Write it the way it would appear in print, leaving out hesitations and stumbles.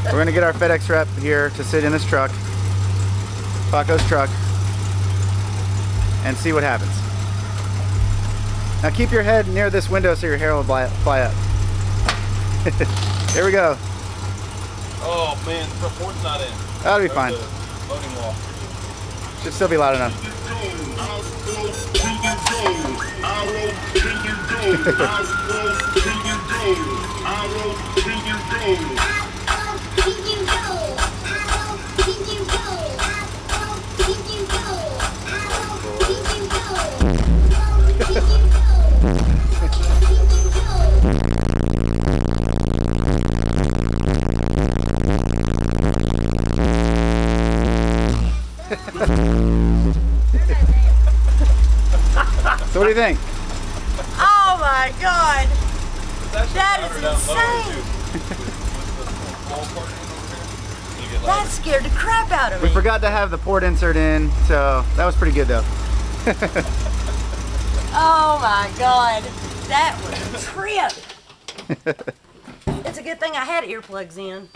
We're going to get our FedEx rep here to sit in this truck, Paco's truck, and see what happens. Now keep your head near this window so your hair will fly up. Here we go. Oh man, the port's not in. That'll be fine. Loading wall. Should still be loud enough. So what do you think? Oh my God! That is insane! That scared the crap out of me. We forgot to have the port insert in, so that was pretty good though. Oh my God! That was a trip! It's a good thing I had earplugs in.